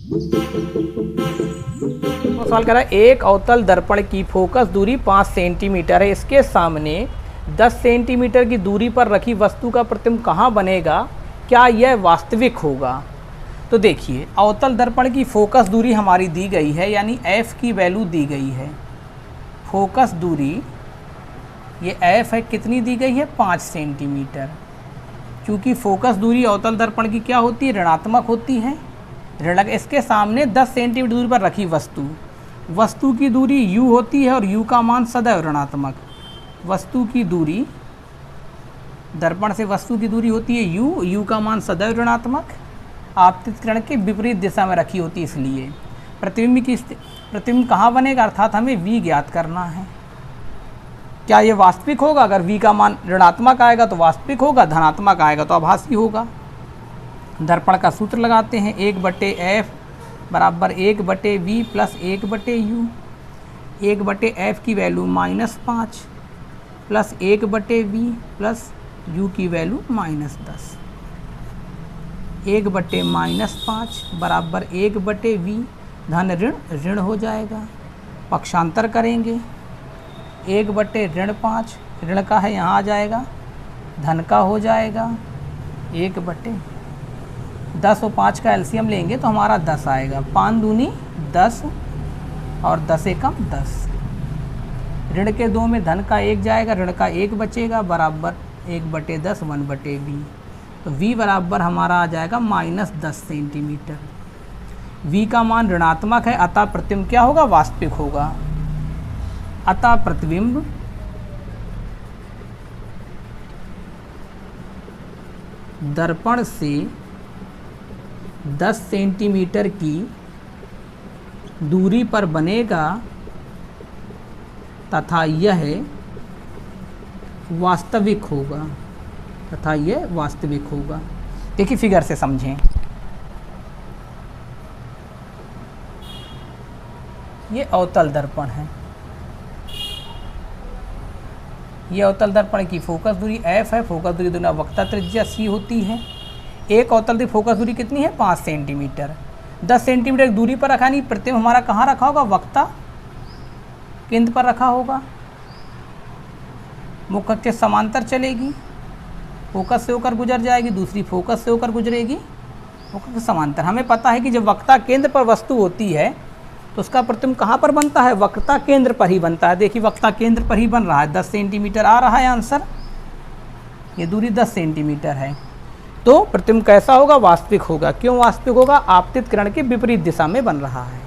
तो सवाल कह रहा है एक अवतल दर्पण की फोकस दूरी 5 सेंटीमीटर है, इसके सामने 10 सेंटीमीटर की दूरी पर रखी वस्तु का प्रतिबिंब कहाँ बनेगा, क्या यह वास्तविक होगा। तो देखिए अवतल दर्पण की फोकस दूरी हमारी दी गई है, यानी f की वैल्यू दी गई है। फोकस दूरी ये f है, कितनी दी गई है 5 सेंटीमीटर। क्योंकि फोकस दूरी अवतल दर्पण की क्या होती है, ऋणात्मक होती है। ऋणक इसके सामने 10 सेंटीमीटर दूरी पर रखी वस्तु की दूरी u होती है और u का मान सदैव ऋणात्मक। वस्तु की दूरी, दर्पण से वस्तु की दूरी होती है u का मान सदैव ऋणात्मक, आपतित किरण के विपरीत दिशा में रखी होती है। इसलिए प्रतिबिंब कहाँ बनेगा, अर्थात हमें v ज्ञात करना है। क्या ये वास्तविक होगा, अगर v का मान ऋणात्मक आएगा तो वास्तविक होगा, धनात्मक आएगा तो आभासी होगा। दर्पण का सूत्र लगाते हैं, 1/f बराबर 1/v प्लस 1/u। 1/f की value -5 plus 1/v plus u की वैल्यू -10। 1/-5 बराबर 1/v, धन ऋण ऋण हो जाएगा। पक्षांतर करेंगे, 1/-5 ऋण का है यहाँ आ जाएगा, धन का हो जाएगा 1/10 और 5 का एलसीएम लेंगे तो हमारा 10 आएगा। 5 दूनी 10 और 10 एकम 10। ऋण के 2 में धन का 1 जाएगा, ऋण का 1 बचेगा, बराबर 1/10 1/v। तो v बराबर हमारा आ जाएगा -10 सेंटीमीटर। v का मान ऋणात्मक है, अतः प्रतिबिंब क्या होगा, वास्तविक होगा। अतः प्रतिबिंब दर्पण से 10 सेंटीमीटर की दूरी पर बनेगा तथा यह वास्तविक होगा, देखिए फिगर से समझें। ये अवतल दर्पण है, ये अवतल दर्पण की फोकस दूरी f है, फोकस दूरी दुना वक्ता त्रिज्या c होती है। एक अवतल की फोकस दूरी कितनी है 5 सेंटीमीटर। 10 सेंटीमीटर दूरी पर रखा, नहीं प्रतिबिंब हमारा कहाँ रखा होगा, वक्ता केंद्र पर रखा होगा। मुख्य के समांतर चलेगी, फोकस से होकर गुजर जाएगी, दूसरी फोकस से होकर गुजरेगी, फोकस के समांतर। हमें पता है कि जब वक्ता केंद्र पर वस्तु होती है तो उसका प्रतिबिंब कहाँ पर बनता है, वक्ता केंद्र पर ही बनता है। देखिए वक्ता केंद्र पर ही बन रहा है, 10 सेंटीमीटर आ रहा है आंसर, ये दूरी 10 सेंटीमीटर है। तो प्रतिबिंब कैसा होगा, वास्तविक होगा। क्यों वास्तविक होगा, आपतित किरण के विपरीत दिशा में बन रहा है।